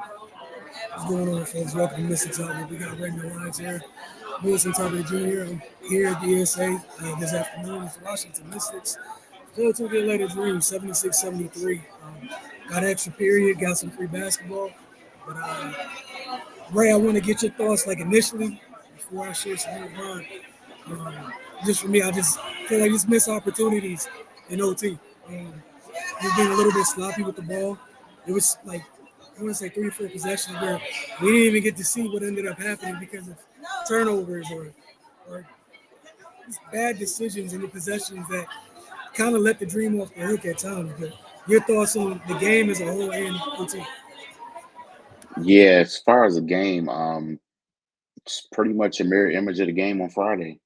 What's going on, folks? Welcome to Mr. Talk. We got Radio Lines here. Wilson Tucker Jr. I'm here at the ESA this afternoon with Washington Mystics. Still to get later dream, 76-73. Got extra period, got some free basketball. But Ray, I want to get your thoughts like initially before I share some more mine. Just for me, I just feel like just missed opportunities in OT. We've been a little bit sloppy with the ball. It was like I want to say 3 or 4 possessions where we didn't even get to see what ended up happening because of turnovers or just bad decisions in the possessions that kind of let the dream off the hook at times. But your thoughts on the game as a whole and OT? Yeah, as far as the game, it's pretty much a mirror image of the game on Friday.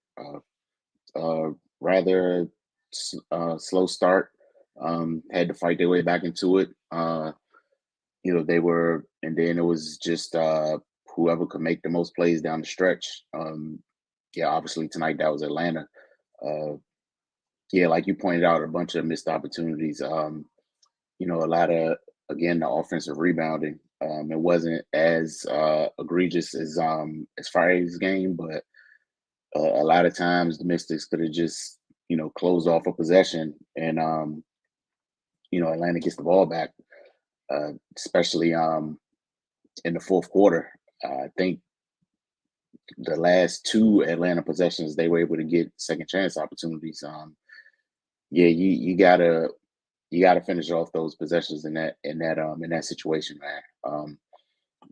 Uh, rather slow start. Had to fight their way back into it. They were, and then it was just whoever could make the most plays down the stretch. Yeah, obviously tonight that was Atlanta. Uh, yeah, like you pointed out, a bunch of missed opportunities. A lot of again the offensive rebounding. It wasn't as egregious as Friday's game, but a lot of times the Mystics could have just closed off a possession, and Atlanta gets the ball back, especially in the fourth quarter. I think the last 2 Atlanta possessions they were able to get second chance opportunities. Yeah, you gotta finish off those possessions in that situation, man.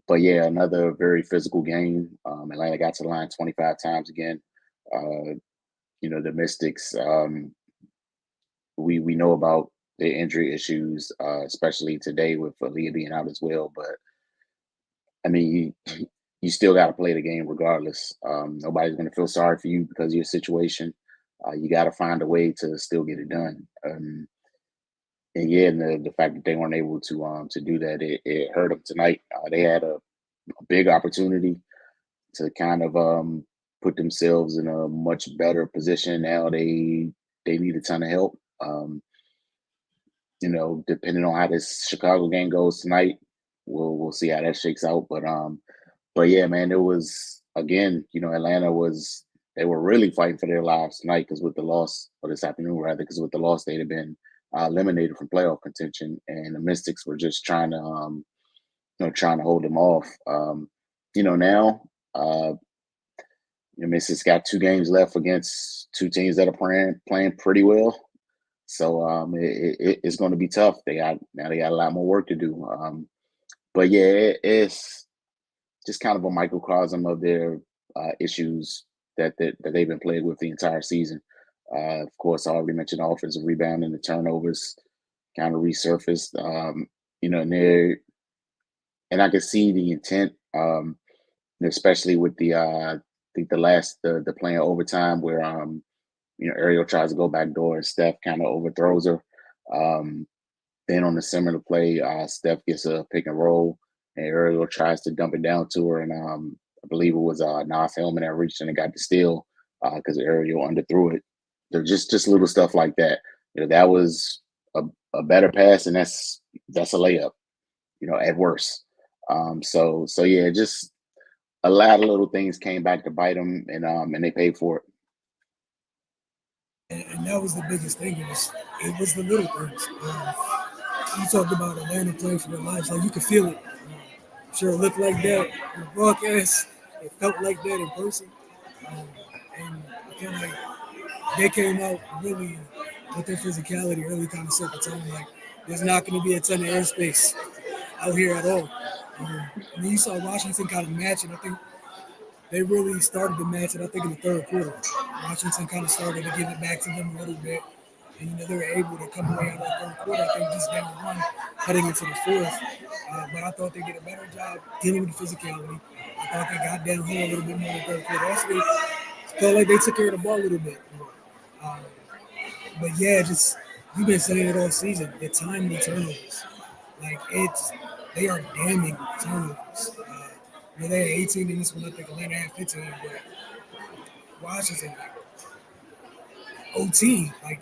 But yeah, another very physical game. Atlanta got to the line 25 times again. Uh, the Mystics. We know about their injury issues, especially today with Aaliyah being out as well. But I mean, you still got to play the game regardless. Nobody's going to feel sorry for you because of your situation. You got to find a way to still get it done. And yeah, and the fact that they weren't able to do that, it hurt them tonight. They had a big opportunity to kind of put themselves in a much better position. Now they need a ton of help. Depending on how this Chicago game goes tonight, we'll see how that shakes out. But yeah, man, it was again, Atlanta was they were really fighting for their lives tonight because with the loss, or this afternoon rather, because with the loss they'd have been eliminated from playoff contention, and the Mystics were just trying to hold them off. Now the Mystics got 2 games left against 2 teams that are playing pretty well. So it's going to be tough. They got a lot more work to do. But yeah, it's just kind of a microcosm of their issues that they've been plagued with the entire season. Of course, I already mentioned the offensive rebound and the turnovers kind of resurfaced. And I can see the intent, especially with I think the playing overtime where Ariel tries to go back door and Steph kind of overthrows her. Then on the similar play, Steph gets a pick and roll, and Ariel tries to dump it down to her, and I believe it was Nas Hellman that reached and got the steal because Ariel underthrew it. They're just little stuff like that. That was a better pass, and that's a layup. At worst. So yeah, just a lot of little things came back to bite them, and they paid for it. And that was the biggest thing. It was the little things. You talked about Atlanta playing for their lives, like you could feel it. Sure, it looked like that on the broadcast. It felt like that in person. Um, and I feel like they came out really with their physicality, really kind of set the tone. Like there's not going to be a ton of airspace out here at all. And then you saw Washington kind of match it. I think they really started to match it, I think, in the third quarter. Washington kind of started to give it back to them a little bit. And, they were able to come away out of that third quarter, I think, just down one heading into the fourth. But I thought they did a better job dealing with the physicality. I thought they got downhill a little bit more in the third quarter. Also, they felt like they took care of the ball a little bit more. Um, but yeah, just you've been saying it all season. The timely turnovers, like they are damning turnovers. They had 18 in this one. I think Atlanta had 15, but Washington OT, like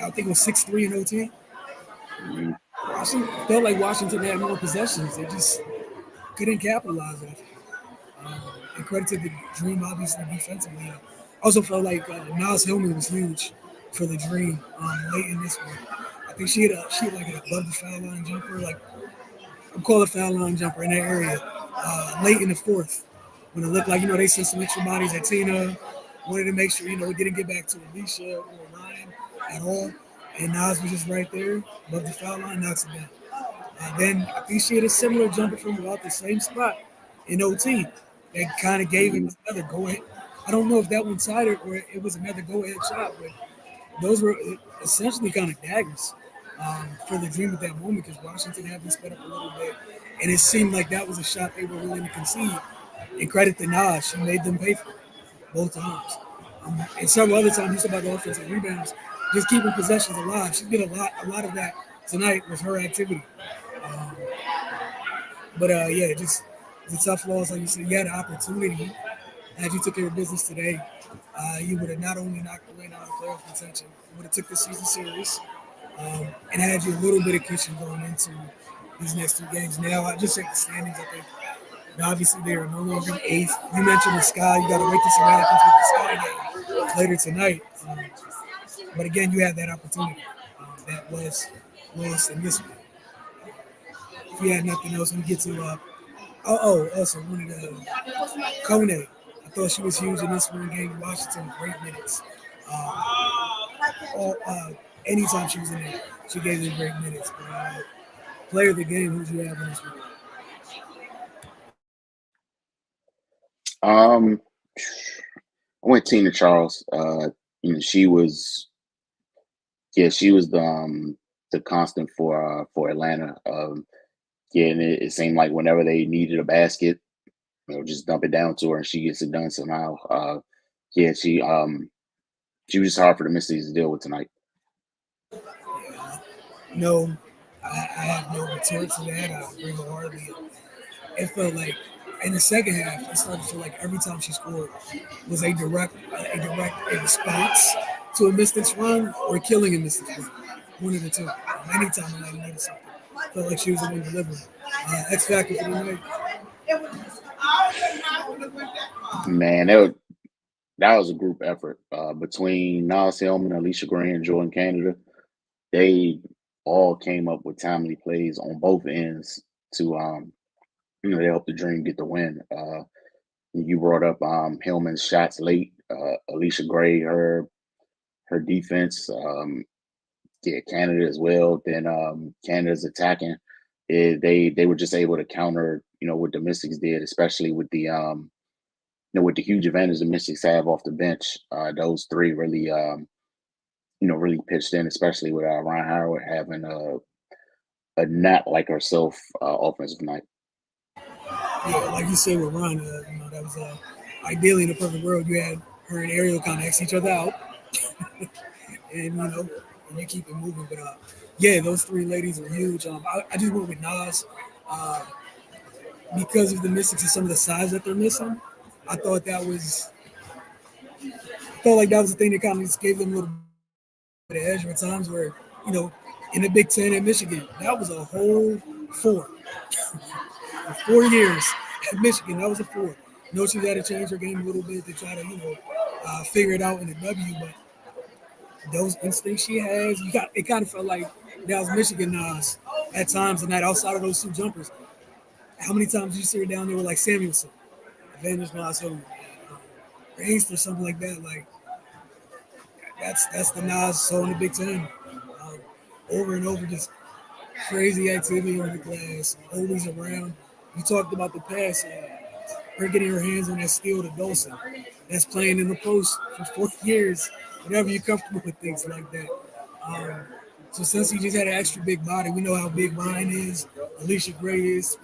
I think it was 6-3 in OT. Mhm. Washington felt like Washington had more possessions. They just couldn't capitalize off it. And credit to the Dream, obviously defensively. Also felt like Nas Hillman was huge for the Dream late in this one. I think she had like an above the foul line jumper, like I'm calling a foul line jumper in that area late in the fourth when it looked like they sent some extra bodies at Tina. Wanted to make sure it didn't get back to Alicia or Ryan at all, and Nas was just right there above the foul line, knocks it down. Then I think she had a similar jumper from about the same spot in OT that kind of gave him Mhm. another go ahead. I don't know if that one tied it or it was another go ahead shot, but those were essentially kind of daggers for the Dream at that moment because Washington had been sped up a little bit, and it seemed like that was a shot they were willing to concede. And credit to Nas, she made them pay for it both times. And several other times, you said about the offensive rebounds, just keeping possessions alive. She did a lot of that tonight was her activity. Um, but yeah, just the tough loss, like you said, you had an opportunity. Had you took care of business today, you would have not only knocked the win out of playoff contention, you would have took the season serious, and had you a little bit of cushion going into these next two games. Now, I just checked the standings. I think obviously they are no longer in eighth. You mentioned the Sky. You got to wait to see what happens with the Sky game later tonight. But again, you had that opportunity that was lost in this one. If you had nothing else, we get to also wanted to Kone. I thought she was huge in this one. Gave Washington great minutes. All, anytime she was in there, she gave them great minutes. But, player of the game, who do you have in this one? Um, I went Tina Charles. She was she was the constant for Atlanta. Yeah, and it seemed like whenever they needed a basket, just dump it down to her and she gets it done somehow. Yeah, she was just hard for the Mystics to deal with tonight. No, I have no retort to that. I agree wholeheartedly. It felt like in the second half, it started to feel like every time she scored was a response to a Mystics run or killing a Mystics run. One of the two. Anytime I needed something, felt like she was the one delivering. X factor for the night. Man, that was a group effort between Nas Hillman, Alicia Gray, and Jordan Canada. They all came up with timely plays on both ends to they help the Dream get the win. You brought up Hillman's shots late. Alicia Gray, her defense. Yeah, Canada as well. Then Canada's attacking. They were just able to counter, what the Mystics did, especially with the with the huge advantage the Mystics have off the bench. Those three really really pitched in, especially with Ryan Howard having a not like herself offensive night. Yeah, like you said with Ron, that was ideally in the perfect world, you had her and Ariel kind of X each other out, and and you keep it moving. But yeah, those three ladies were huge. I just went with Nas uh, because of the Mystics and some of the size that they're missing. I thought that was felt like that was the thing that kind of just gave them a little bit of edge. At times where you know in the Big Ten at Michigan, that was a whole four. For 4 years at Michigan, that was a four. No, she had to change her game a little bit to try to, figure it out in the W. But those instincts she has, it kind of felt like that was Michigan Nas at times tonight outside of those two jumpers. How many times did you see her down there with like Samuelson, Advantage Nas Hillman, or East or something like that? Like that's the Nas so in the Big Ten. Um, over and over, just crazy activity on the glass, always around. You talked about the pass. Her getting her hands on that steal to Dawson. That's playing in the post for 4 years. Whenever you're comfortable with things like that. Um, so since he just had an extra big body, we know how big Ryan is, Alicia Gray is,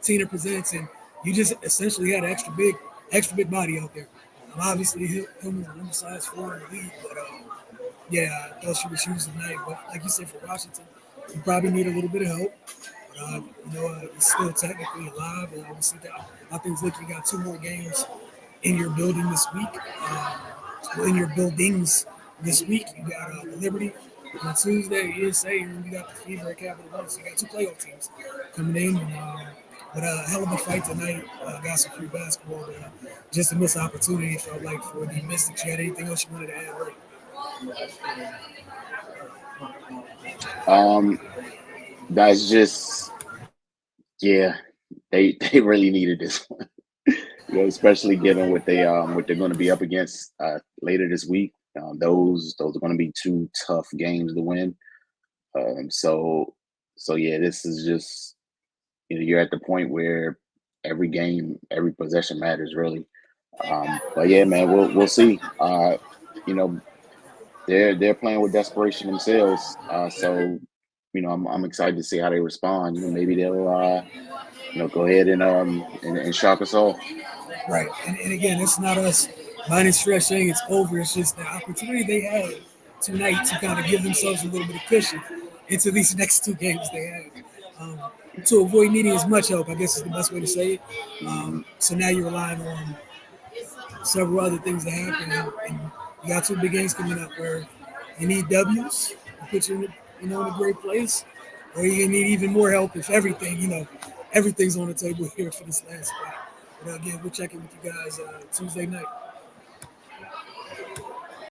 Tina presents, and you just essentially had an extra big body out there. Obviously, him was an undersized four in the league, but yeah, I thought she was huge tonight. But like you said, for Washington, you probably need a little bit of help. It's still technically alive, and obviously, how things look, you got two more games in your building this week. In your buildings this week, you got the Liberty on Tuesday, ESA, and then you got the Fever at Capital One. So you got two playoff teams coming in. And, But hell of a fight tonight. Got some free basketball, but just a missed opportunity. Felt like for the Mystics. You had anything else you wanted to add? Right? Um, that's just yeah, they really needed this one. Especially given what they're going to be up against later this week. Those are going to be two tough games to win. So yeah, this is just you're at the point where every game, every possession matters really. But yeah, man, we'll see. You know, they're playing with desperation themselves. So I'm excited to see how they respond. Maybe they'll go ahead and shock us all. Right. And again, it's not us by any stretch saying it's over. It's just the opportunity they had tonight to kind of give themselves a little bit of cushion into these next two games they have. To avoid needing as much help, I guess is the best way to say it. Hmm. So now you're relying on several other things to happen, and you got two big games coming up where you need W's to put you in a great place, or you need even more help if everything's on the table here for this last spot. But again, we'll check in with you guys Tuesday night.